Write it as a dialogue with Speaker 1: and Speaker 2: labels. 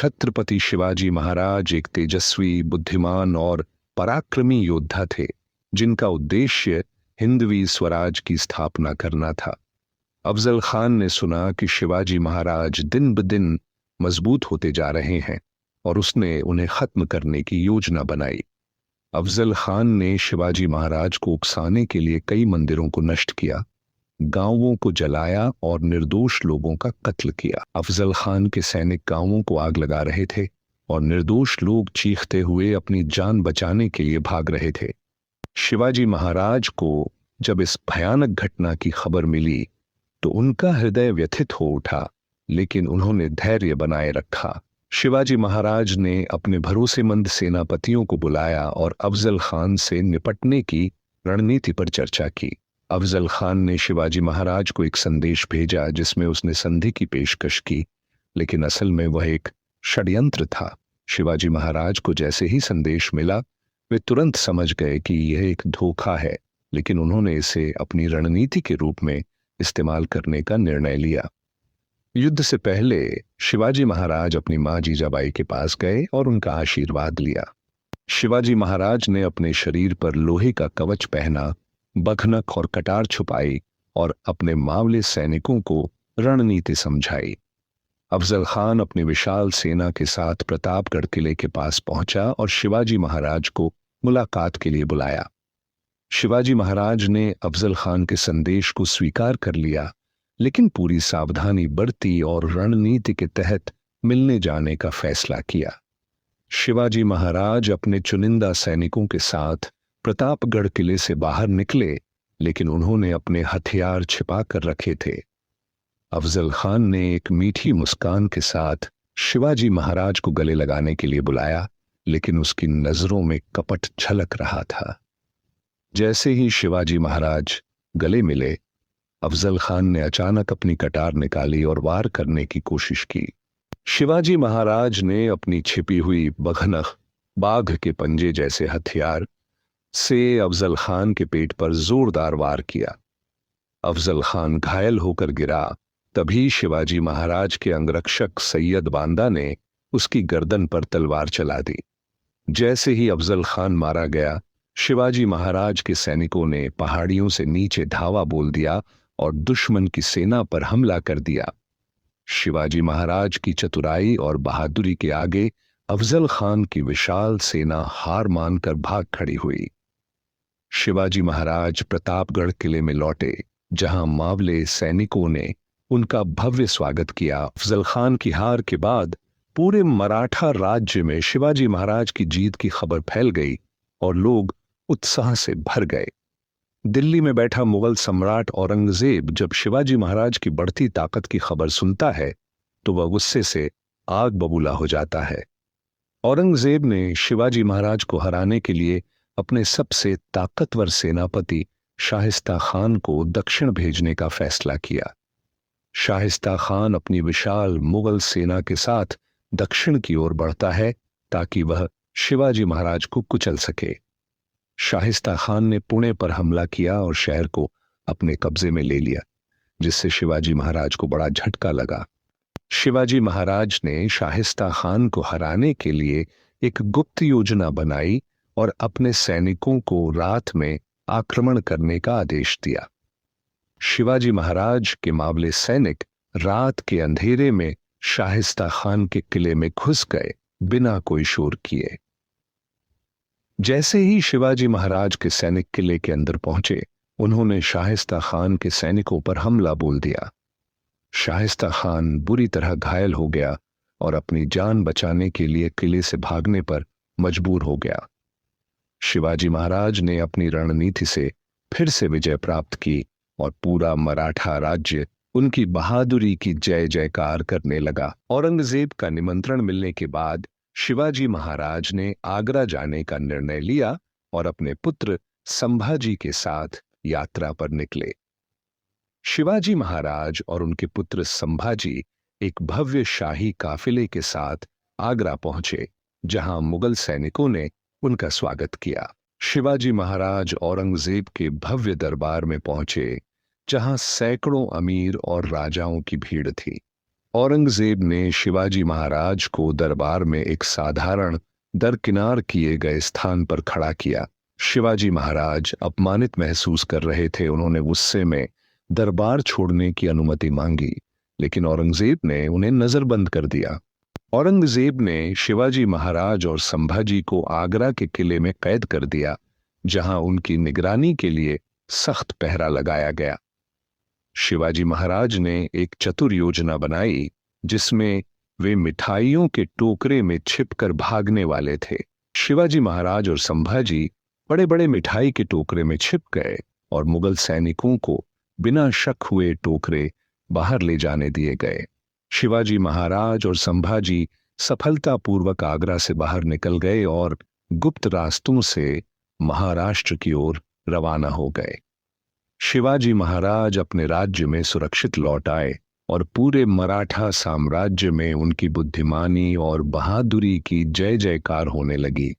Speaker 1: छत्रपति शिवाजी महाराज एक तेजस्वी, बुद्धिमान और पराक्रमी योद्धा थे, जिनका उद्देश्य हिंदवी स्वराज की स्थापना करना था। अफजल खान ने सुना कि शिवाजी महाराज दिन ब दिन मजबूत होते जा रहे हैं और उसने उन्हें खत्म करने की योजना बनाई। अफजल खान ने शिवाजी महाराज को उकसाने के लिए कई मंदिरों को नष्ट किया, गांवों को जलाया और निर्दोष लोगों का कत्ल किया। अफजल खान के सैनिक गांवों को आग लगा रहे थे और निर्दोष लोग चीखते हुए अपनी जान बचाने के लिए भाग रहे थे। शिवाजी महाराज को जब इस भयानक घटना की खबर मिली तो उनका हृदय व्यथित हो उठा, लेकिन उन्होंने धैर्य बनाए रखा। शिवाजी महाराज ने अपने भरोसेमंद सेनापतियों को बुलाया और अफजल खान से निपटने की रणनीति पर चर्चा की। अफजल खान ने शिवाजी महाराज को एक संदेश भेजा जिसमें उसने संधि की पेशकश की, लेकिन असल में वह एक षड्यंत्र था। शिवाजी महाराज को जैसे ही संदेश मिला, वे तुरंत समझ गए कि यह एक धोखा है, लेकिन उन्होंने इसे अपनी रणनीति के रूप में इस्तेमाल करने का निर्णय लिया। युद्ध से पहले शिवाजी महाराज अपनी मां जीजाबाई के पास गए और उनका आशीर्वाद लिया। शिवाजी महाराज ने अपने शरीर पर लोहे का कवच पहना, बखनक और कटार छुपाई और अपने मावले सैनिकों को रणनीति समझाई। अफजल खान अपनी विशाल सेना के साथ प्रतापगढ़ किले के पास पहुंचा और शिवाजी महाराज को मुलाकात के लिए बुलाया। शिवाजी महाराज ने अफजल खान के संदेश को स्वीकार कर लिया, लेकिन पूरी सावधानी बरती और रणनीति के तहत मिलने जाने का फैसला किया। शिवाजी महाराज अपने चुनिंदा सैनिकों के साथ प्रतापगढ़ किले से बाहर निकले, लेकिन उन्होंने अपने हथियार छिपा कर रखे थे। अफजल खान ने एक मीठी मुस्कान के साथ शिवाजी महाराज को गले लगाने के लिए बुलाया, लेकिन उसकी नजरों में कपट झलक रहा था। जैसे ही शिवाजी महाराज गले मिले, अफजल खान ने अचानक अपनी कटार निकाली और वार करने की कोशिश की। शिवाजी महाराज ने अपनी छिपी हुई बखनक, बाघ के पंजे जैसे हथियार से अफजल खान के पेट पर जोरदार वार किया। अफजल खान घायल होकर गिरा। तभी शिवाजी महाराज के अंगरक्षक सैयद बांदा ने उसकी गर्दन पर तलवार चला दी। जैसे ही अफजल खान मारा गया, शिवाजी महाराज के सैनिकों ने पहाड़ियों से नीचे धावा बोल दिया और दुश्मन की सेना पर हमला कर दिया। शिवाजी महाराज की चतुराई और बहादुरी के आगे अफजल खान की विशाल सेना हार मानकर भाग खड़ी हुई। शिवाजी महाराज प्रतापगढ़ किले में लौटे, जहां मावले सैनिकों ने उनका भव्य स्वागत किया। अफजल खान की हार के बाद पूरे मराठा राज्य में शिवाजी महाराज की जीत की खबर फैल गई और लोग उत्साह से भर गए। दिल्ली में बैठा मुगल सम्राट औरंगजेब जब शिवाजी महाराज की बढ़ती ताकत की खबर सुनता है तो वह गुस्से से आग बबूला हो जाता है। औरंगजेब ने शिवाजी महाराज को हराने के लिए अपने सबसे ताकतवर सेनापति शाहिस्ता खान को दक्षिण भेजने का फैसला किया। शाहिस्ता खान अपनी विशाल मुगल सेना के साथ दक्षिण की ओर बढ़ता है ताकि वह शिवाजी महाराज को कुचल सके। शाहिस्ता खान ने पुणे पर हमला किया और शहर को अपने कब्जे में ले लिया, जिससे शिवाजी महाराज को बड़ा झटका लगा। शिवाजी महाराज ने शाहिस्ता खान को हराने के लिए एक गुप्त योजना बनाई और अपने सैनिकों को रात में आक्रमण करने का आदेश दिया। शिवाजी महाराज के मावले सैनिक रात के अंधेरे में शाहिस्ता खान के किले में घुस गए, बिना कोई शोर किए। जैसे ही शिवाजी महाराज के सैनिक किले के अंदर पहुंचे, उन्होंने शाहिस्ता खान के सैनिकों पर हमला बोल दिया। शाहिस्ता खान बुरी तरह घायल हो गया और अपनी जान बचाने के लिए किले से भागने पर मजबूर हो गया। शिवाजी महाराज ने अपनी रणनीति से फिर से विजय प्राप्त की और पूरा मराठा राज्य उनकी बहादुरी की जय जयकार करने लगा। औरंगजेब का निमंत्रण मिलने के बाद शिवाजी महाराज ने आगरा जाने का निर्णय लिया और अपने पुत्र संभाजी के साथ यात्रा पर निकले। शिवाजी महाराज और उनके पुत्र संभाजी एक भव्य शाही काफिले के साथ आगरा पहुंचे, जहां मुगल सैनिकों ने उनका स्वागत किया। शिवाजी महाराज औरंगजेब के भव्य दरबार में पहुंचे, जहां सैकड़ों अमीर और राजाओं की भीड़ थी। औरंगजेब ने शिवाजी महाराज को दरबार में एक साधारण दरकिनार किए गए स्थान पर खड़ा किया। शिवाजी महाराज अपमानित महसूस कर रहे थे। उन्होंने गुस्से में दरबार छोड़ने की अनुमति मांगी, लेकिन औरंगजेब ने उन्हें नजरबंद कर दिया। औरंगजेब ने शिवाजी महाराज और संभाजी को आगरा के किले में कैद कर दिया, जहां उनकी निगरानी के लिए सख्त पहरा लगाया गया। शिवाजी महाराज ने एक चतुर योजना बनाई, जिसमें वे मिठाइयों के टोकरे में छिपकर भागने वाले थे। शिवाजी महाराज और संभाजी बड़े बड़े मिठाई के टोकरे में छिप गए और मुगल सैनिकों को बिना शक हुए टोकरे बाहर ले जाने दिए गए। शिवाजी महाराज और संभाजी सफलतापूर्वक आगरा से बाहर निकल गए और गुप्त रास्तों से महाराष्ट्र की ओर रवाना हो गए। शिवाजी महाराज अपने राज्य में सुरक्षित लौट आए और पूरे मराठा साम्राज्य में उनकी बुद्धिमानी और बहादुरी की जय जयकार होने लगी।